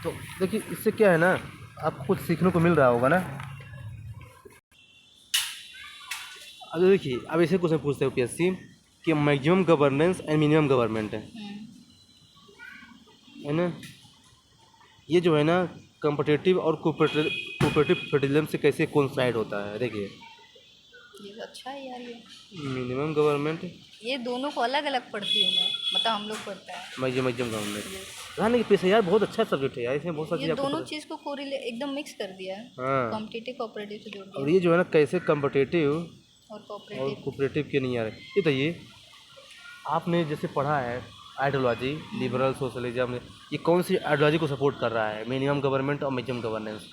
तो देखिए इससे क्या है ना आपको कुछ सीखने को मिल रहा होगा ना। अब देखिए अब ऐसे क्वेश्चन पूछते हैं UPSC कि maximum governance and minimum government है ना, ये जो है ना कम्पिटिटिव और कोऑपरेटिव फेडरलिज्म से कैसे कोइंसाइड होता है। देखिए ये तो अच्छा है यार, ये मिनिमम गवर्नमेंट, ये दोनों को अलग अलग पढ़ती हूँ मैं, मतलब हम लोग पढ़ते हैं। Maximum government. हाँ नहीं पैसे यार बहुत अच्छा सब्जेक्ट है यार, इसमें बहुत सारी ये चीज़ें आपको दोनों चीज़ को एकदम मिक्स कर दिया है, हाँ। कॉम्पिटिटिव कोऑपरेटिव से जोड़ और दिया ये जो है ना कैसे कम्पिटिटिव और और कोऑपरेटिव। कोऑपरेटिव के नहीं आ रहे। ये बताइए आपने जैसे पढ़ा है आइडियोलॉजी लिबरल सोशलिज्म, ये कौन सी आइडियोलॉजी को सपोर्ट कर रहा है, मिनिमम गवर्नमेंट और मैक्सिमम गवर्नेंस?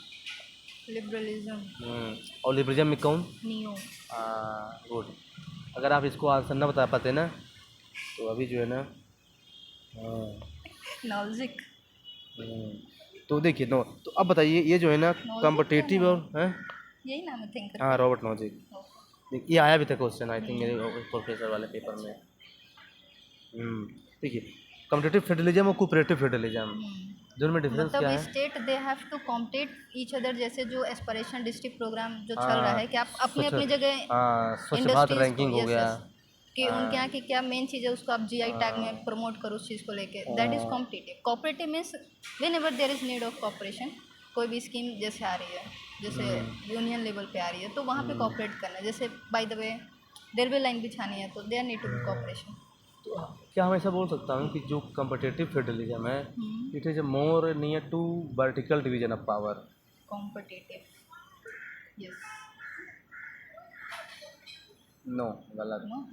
लिबरलिज्म। और लिबरलिज्म में कौन? नियो। गुड। अगर आप इसको आंसर ना बता पाते ना तो अभी जो है ना नॉल्जिक। तो देखिए नो, तो अब बताइए ये जो है ना कॉम्पिटिटिव और हैं, यही नाम है थिंकर। हाँ रॉबर्ट नॉजिक। ये आया भी था क्वेश्चन आई थिंक मेरे प्रोफेसर वाले पेपर में। देखिए कॉम्पिटिटिव फेडरलिज्म और कोऑपरेटिव फेडरलिज्म, दोनों में डिफरेंस क्या मतलब है? State they have to compete each other, जैसे जो एस्पिरेशन डिस्ट्रिक्ट प्रोग्राम जो चल रहा है कि आप अपनी अपनी जगह हाँ, स्वच्छ भारत रैंकिंग हो गया। कि उनके यहाँ की क्या मेन चीज़ है उसको आप जीआई टैग में प्रमोट करो उस चीज़ को लेके, that is competitive. Cooperative means whenever there is need of cooperation, कोई भी स्कीम जैसे आ रही है, जैसे यूनियन लेवल पे आ रही है तो वहाँ पे कॉपरेट करना है। जैसे by the way railway line बिछानी है तो there need to be cooperation. तो क्या हम ऐसा बोल सकता हूँ कि जो कॉम्पिटिटिव फेडरलिज्म है, it is more near to vertical division of power? Competitive, yes, no, गलत। नो,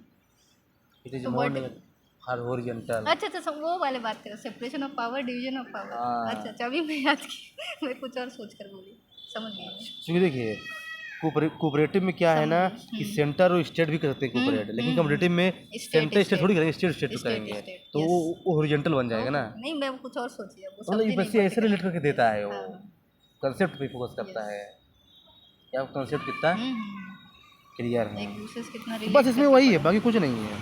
इट इज तो मोर what- नियर हॉरिजॉन्टल। अच्छा अच्छा सब वो वाले बात करें, separation of power, division of power. हाँ। अच्छा अच्छा, अभी मैं याद की मैं कुछ और सोच कर बोली, समझ गई मैं। क्योंकि देखिए कोऑपरेटिव में क्या है ना कि सेंटर और स्टेट भी कर सकते हैं कोऑपरेट, लेकिन कॉम्पिटिटिव में सेंटर स्टेट थोड़ी करेंगे, स्टेट स्टेट करेंगे, state, तो वो हॉरिजॉन्टल बन जाएगा ना। नहीं मैं कुछ और सोची है, वो मतलब ये समझी बस नहीं ऐसे रिलेट करके देता है, वो हाँ। कंसेप्ट पे फोकस करता है। क्या कंसेप्ट कितना क्लियर है? एक दूसरे से कितना बस इसमें वही है, बाकी कुछ नहीं है।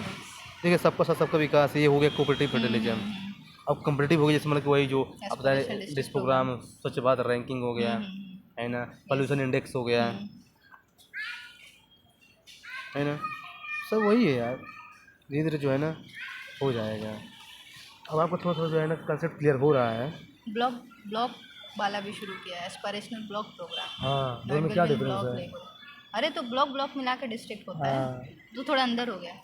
देखिए सबका साथ सबका विकास, ये हो गया कोऑपरेटिव फेडरलिज्म। अब कॉम्पिटिटिव हो गया जैसे मतलब कि वही जो आप बता रहे डिस्ट्रिक्ट प्रोग्राम, स्वच्छ भारत रैंकिंग हो गया है ना, पॉल्यूशन इंडेक्स हो गया है ना, सब वही है यार। धीरे धीरे जो है ना हो जाएगा। अब आपको थोड़ा थोड़ा जो है ना कंसेप्ट क्लियर हो रहा है। ब्लॉक ब्लॉक वाला भी शुरू किया है, एस्पिरेशनल ब्लॉक प्रोग्राम। हाँ, दोनों में क्या डिफरेंस है? अरे तो ब्लॉक ब्लॉक मिला के डिस्ट्रिक्ट होता है, तो थोड़ा अंदर हो गया।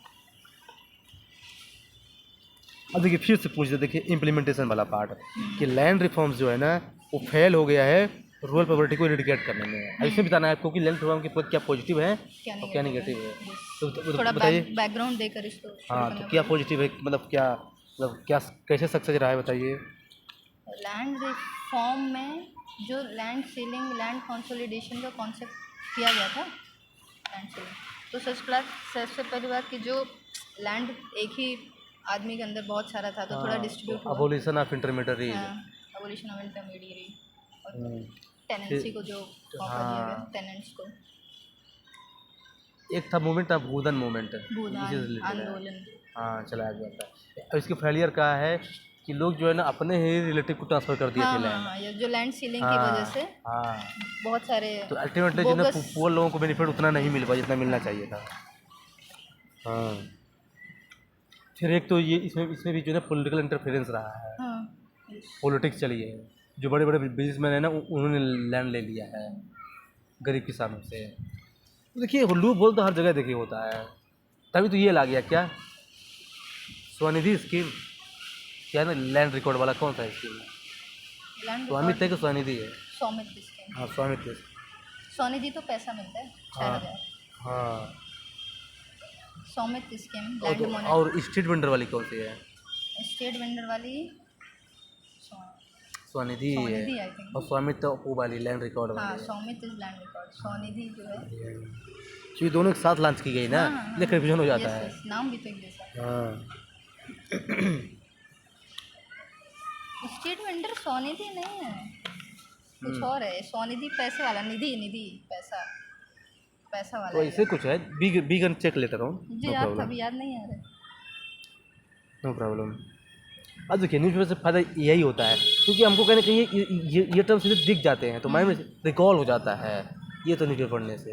अब देखिए फिर से पूछ दे, देखिए इम्प्लीमेंटेशन वाला पार्ट कि लैंड रिफॉर्म्स जो है ना वो फेल हो गया है रूरल पॉवर्टी को इरेडिकेट करने में। अब इसमें बताना है आपको कि लैंड रिफॉर्म के क्या पॉजिटिव है और क्या नेगेटिव है, तो थोड़ा बताइए। बैकग्राउंड देकर इसको हाँ, तो क्या पॉजिटिव है, मतलब क्या कैसे सक्सेस रहा है, बताइए। लैंड रिफॉर्म में जो लैंड सीलिंग, लैंड कंसोलिडेशन का कॉन्सेप्ट किया गया था, लैंड सीलिंग, तो सबसे पहली बात कि जो लैंड एक ही आदमी के अंदर बहुत सारा था तो थोड़ा डिस्ट्रीब्यूट हुआ। Abolition of intermediate, abolition of intermediary और टेनेंसी को जो मौका दिया गया टेनेंट्स को। एक था मूवमेंट था भूदन मूवमेंट, भूदान आंदोलन, हाँ चलाया गया था। अब इसके फेलियर क्या है कि लोग जो है ना अपने ही रिलेटिव को ट्रांसफर कर दिए थे लैंड। ये जो लैंड सीलिंग की वजह से बहुत सारे, तो अल्टीमेटली जिन्हें पुअर लोगों को बेनिफिट उतना नहीं मिल पाया जितना मिलना चाहिए था। हाँ, फिर एक तो ये इसमें भी जो है पॉलिटिकल इंटरफेरेंस रहा है। पॉलिटिक्स चली है, जो बड़े बड़े बिजनेसमैन है ना उन्होंने लैंड ले लिया है गरीब किसानों से। तो देखिए लूप होल तो हर जगह देखिए होता है, तभी तो ये ला गया क्या स्वनिधि स्कीम, क्या है ना लैंड रिकॉर्ड वाला, कौन सा स्कीम है? स्वामित्व है कि स्वनिधि है? स्वामित्व स्कीम। हाँ स्वामित्व। स्वनिधि तो पैसा मिलता है 6000। हाँ, स्वामित्व स्कीम लैंड मोनेट। और स्ट्रीट वेंडर वाली कौन सी है? स्टेट वेंडर वाली स्वनिधि है, आई थिंक। और स्वामित्व वो वाली लैंड रिकॉर्ड हाँ, वाली। स्वामित्व इज लैंड रिकॉर्ड, स्वनिधि जो है क्योंकि दोनों एक साथ लॉन्च की गई ना, इसलिए कन्फ्यूजन हो जाता है। नाम भी तो एक जैसा। हाँ, स्टेट वेंडर स्वनिधि नहीं है, कुछ और है। स्वनिधि पैसे वाला, निधि पैसा वाला तो ऐसे कुछ है, बीगन चेक लेता रहूँ, मुझे याद था, अभी याद नहीं आ रहा। No problem. अब देखिए न्यूज़पेपर से फ़ायदा यही होता है क्योंकि हमको कहने कहीं ये टर्म सीधे दिख जाते हैं तो माइंड में रिकॉल हो जाता है, ये तो न्यूज़पेपर पढ़ने से।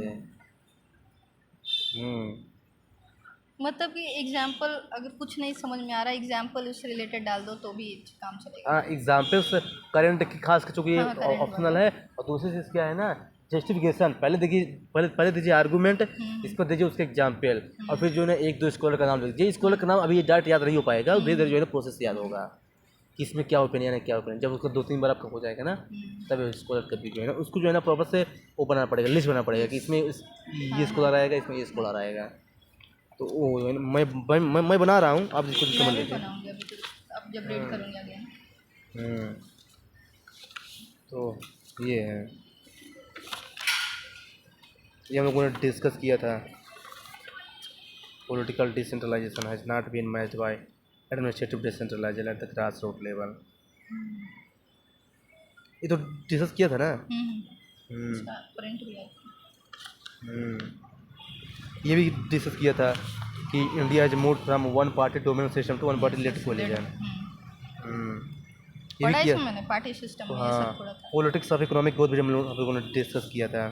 मतलब कि एग्जाम्पल अगर कुछ नहीं समझ में आ रहा, एग्जाम्पल उससे रिलेटेड डाल दो तो भी काम चलेगा। हाँ, एग्जाम्पल्स करंट की खास कर चूँकि ऑप्शनल है, और दूसरी चीज़ क्या है ना जस्टिफिकेशन। पहले देखिए पहले दीजिए आर्गूमेंट, इस पर दीजिए उसके एग्जाम्पल, और फिर जो है एक दो स्कॉलर का नाम दीजिए। स्कॉलर का नाम अभी ये डायरेक्ट याद नहीं हो पाएगा, धीरे धीरे जो है ना प्रोसेस याद होगा कि इसमें क्या ओपिनियन है क्या ओपिनियन। जब उसको 2-3 बार आपका हो जाएगा ना तब स्कॉलर कभी जो है ना उसको जो है ना प्रॉपर से वो बनाना पड़ेगा, लिस्ट बनाना पड़ेगा कि इसमें ये स्कॉलर आएगा, इसमें ये स्कॉलर आएगा। तो वो मैं बना रहा हूँ, आप जिसको समझ लीजिए। अब जब रीड करूँगी आगे। तो ये है, ये हम लोगों ने डिस्कस किया था। Political decentralisation has not been matched by administrative decentralisation at the grass root level. ये तो डिस्कस किया था ना। प्रिंट भी ये भी डिस्कस किया था कि India has moved from one party dominant system to one party led coalition. ये भी पढ़ा किया। इसमें मैंने पार्टी सिस्टम में ये हाँ, सब थोड़ा था। पॉलिटिक्स ऑफ इकोनॉमिक ग्रोथ भी हम लोगों ने डिस्कस किया था।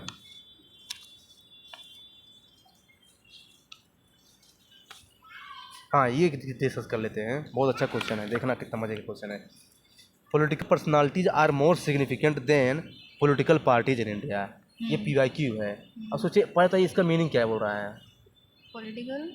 हाँ, ये डिस्कस कर लेते हैं, बहुत अच्छा क्वेश्चन है, देखना कितना मजे का क्वेश्चन है। Political personalities are more significant than political parties in India. ये PYQ है। अब सोचिए, पता है इसका मीनिंग क्या बोल रहा है? Political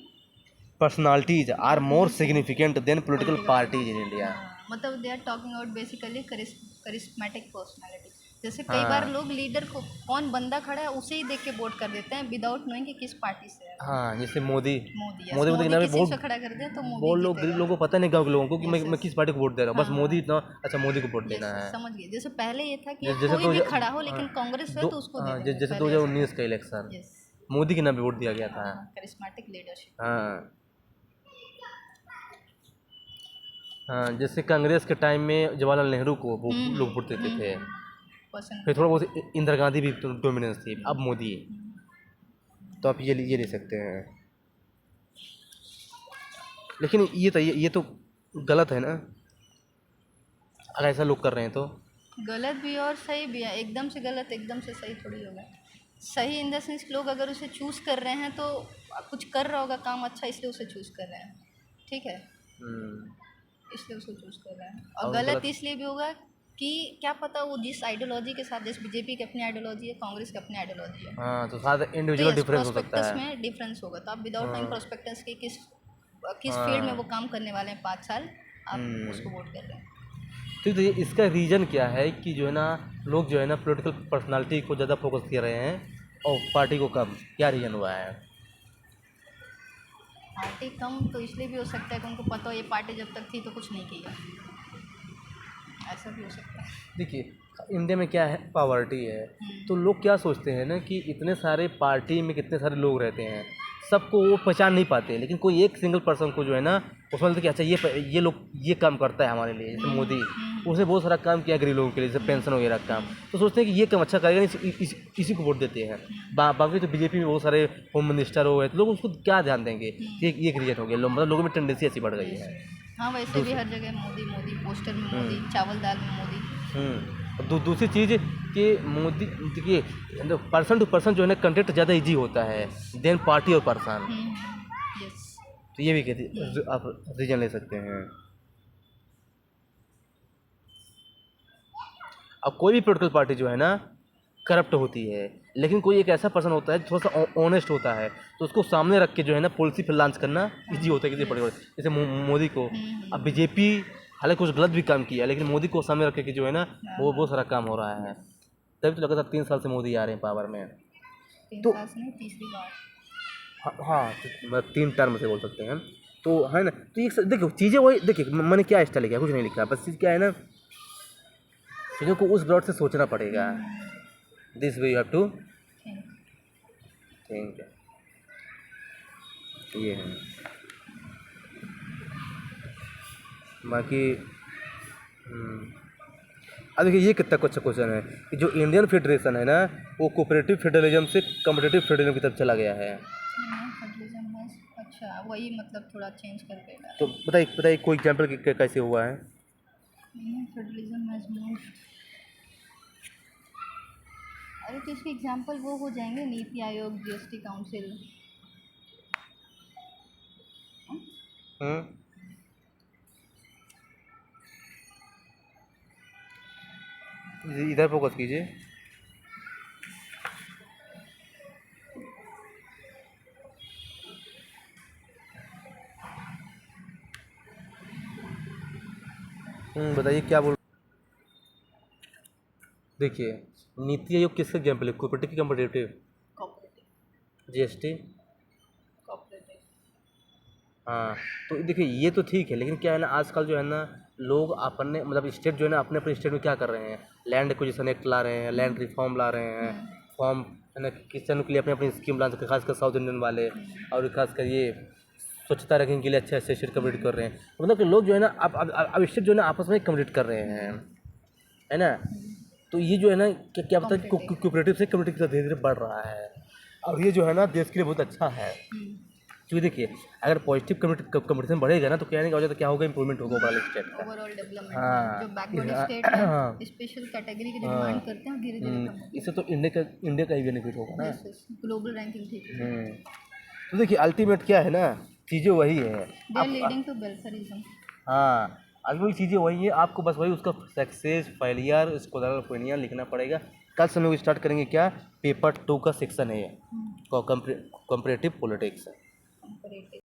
personalities are more significant than political parties in India. मतलब they are talking about basically charismatic personality. जैसे कई बार लोग लीडर को कौन बंदा खड़ा है उसे ही देख के वोट कर देते हैं विदाउट नोइंग कि किस पार्टी से है। हाँ, जैसे मोदी मोदी मोदी मोदी नाम किसी बहुत से खड़ा कर दिया तो मोदी बहुत लोग, गरीब लोगों को पता नहीं, गाँव के लोगों को कि मैं किस पार्टी को वोट दे रहा हूँ, बस मोदी इतना अच्छा मोदी को वोट देना है। समझ गए। जैसे पहले ये था कि जैसे कोई भी खड़ा हो लेकिन कांग्रेस है तो उसको दे हाँ, देंगे। जैसे 2019 का इलेक्शन यस, मोदी के नाम पे वोट दिया गया था। Charismatic leadership. हाँ हाँ, जैसे कांग्रेस के टाइम में जवाहरलाल नेहरू को वो लोग वोट देते थे। पसंद। फिर थोड़ा बहुत इंदिरा गांधी भी डोमिनेंस थी, अब मोदी। तो आप ये ले सकते हैं। लेकिन ये तो गलत है ना, अगर ऐसा लोग कर रहे हैं तो। गलत भी और सही भी है। एकदम से गलत एकदम से सही थोड़ी होगा। सही इन द सेंस लोग अगर उसे चूज़ कर रहे हैं तो कुछ कर रहा होगा काम अच्छा, इसलिए उसे चूज़ कर रहे हैं। ठीक है, इसलिए उसको चूज़ कर रहे हैं। और गलत इसलिए भी होगा कि क्या पता वो जिस आइडियोलॉजी के साथ, जैसे बीजेपी की अपनी आइडियोलॉजी है, कांग्रेस की अपनी आइडियोलॉजी है, हाँ, तो साथ इंडिविजुअल डिफरेंस हो सकता प्रोस्पेक्टस है। में डिफरेंस होगा। तो आप विदाउट नोइंग प्रोस्पेक्टस के किस फील्ड में वो काम करने वाले हैं 5 साल, आप उसको वोट कर रहे हैं। ठीक, तो ये इसका रीज़न क्या है कि जो है ना, लोग जो है ना पॉलिटिकल पर्सनालिटी को ज़्यादा फोकस कर रहे हैं और पार्टी को कम? क्या रीज़न हुआ है? पार्टी कम तो इसलिए भी हो सकता है कि उनको पता हो ये पार्टी जब तक थी तो कुछ नहीं किया, ऐसा भी हो सकता है। देखिए, इंडिया में क्या है, पावर्टी है। तो लोग क्या सोचते हैं ना कि इतने सारे पार्टी में कितने सारे लोग रहते हैं, सबको वो पहचान नहीं पाते, लेकिन कोई एक सिंगल पर्सन को जो है ना उसमें लगता है कि अच्छा ये लोग ये काम करता है हमारे लिए। जैसे मोदी, उसने बहुत सारा काम किया गरीब लोगों के लिए, जैसे पेंशन वगैरह का काम। तो सोचते हैं कि ये काम अच्छा करेगा, इसी को वोट देते हैं। बाकी तो बीजेपी में बहुत सारे होम मिनिस्टर हो गए, तो लोग उसको क्या ध्यान देंगे? ये एक रीजन हो गया, मतलब लोगों में टेंडेंसी ऐसी बढ़ गई है। हाँ, वैसे भी हर जगह मोदी मोदी, पोस्टर में मोदी, चावल दाल में मोदी। दूसरी चीज़ कि मोदी, देखिए, पर्सन टू पर्सन जो है ना कंटेक्ट ज़्यादा इजी होता है देन पार्टी और पर्सन। यस, तो ये भी आप रीजन ले सकते हैं। अब कोई भी पॉलिटिकल पार्टी जो है ना करप्ट होती है, लेकिन कोई एक ऐसा पर्सन होता है थोड़ा सा ऑनेस्ट होता है, तो उसको सामने रख के जो है ना पॉलिसी फिर लॉन्च करना इजी होता है किसी पॉलिटिकल, जैसे मोदी को। अब बीजेपी हालांकि कुछ गलत भी काम किया, लेकिन मोदी को सामने रख के जो है ना वो बहुत सारा काम हो रहा है। तभी तो लगातार 3 साल से मोदी आ रहे हैं पावर में। 3 तो साल से नहीं, तीसरी बार। हाँ, तो 3 टर्म से बोल सकते हैं, तो है ना। तो ये देखो चीज़ें वही, देखिए मैंने क्या स्टाइल लिखा, कुछ नहीं लिखा, बस चीज़ क्या है ना, चीज़ों को उस ब्रॉड से सोचना पड़ेगा। This way you have to think. ये है, बाकी अब देखिए ये कितना अच्छा क्वेश्चन है कि जो इंडियन फेडरेशन है ना वो कोऑपरेटिव फेडरलिज्म से कॉम्पिटिटिव फेडरलिज्म की तरफ चला गया है। फेडरलिज्म है, अच्छा वही मतलब थोड़ा चेंज कर देगा। तो बताइए कोई एग्जाम्पल कैसे हुआ है? Federalism has moved. अरे तो इसके एग्जांपल वो हो जाएंगे, नीति आयोग, जीएसटी काउंसिल। इधर फोकस कीजिए। बताइए क्या बोल। देखिए, नीति आयोग किसका एग्जाम्पल है? कोऑपरेटिव की कॉम्पिटिटिव? कोऑपरेटिव। जीएसटी। कोऑपरेटिव। हाँ, तो देखिए ये तो ठीक है, लेकिन क्या है ना आजकल जो है ना लोग अपने मतलब स्टेट जो है ना अपने अपने स्टेट में क्या कर रहे हैं, लैंड एक्विजिशन एक्ट ला रहे हैं, लैंड रिफॉर्म ला रहे हैं, फॉर्म है ना किसानों के लिए अपनी अपनी स्कीम ला सकते हैं, खासकर साउथ इंडियन वाले, और खासकर ये स्वच्छता रखने के लिए अच्छे अच्छे स्टेट कम्प्लीट कर रहे हैं। मतलब कि लोग जो है ना अब स्टेट जो है ना आपस में कम्प्लीट कर रहे हैं, है ना। तो ये जो है ना क्या पता है कोऑपरेटिव से कम्युनिटी की तरफ धीरे धीरे बढ़ रहा है, और ये जो है ना देश के लिए बहुत अच्छा है। क्योंकि देखिए अगर पॉजिटिव कंपटीशन बढ़ेगा ना तो कहने का वजह तो क्या होगा, इंप्रूवमेंट होगा ओवरऑल स्टेट का। ओवरऑल डेवलपमेंट हाँ जो बैकवर्ड हाँ, स्टेट है, हाँ, स्पेशल कैटेगरी की जो डिमांड करते हैं धीरे धीरे कम इससे तो इंडिया का ही बेनिफिट होगा ना। ग्लोबल रैंकिंग ठीक है। हम्म, तो देखिए अल्टीमेट क्या है ना, चीज़ें वही है। They are leading to welfarism. हाँ अल्टीमेट चीज़ें वही है, आपको बस वही उसका सक्सेस फेलियर स्कॉलर ओपिनियन लिखना पड़ेगा। कल से हम लोग स्टार्ट करेंगे क्या, पेपर 2 का सेक्शन है ये, कंपरेटिव पॉलिटिक्स।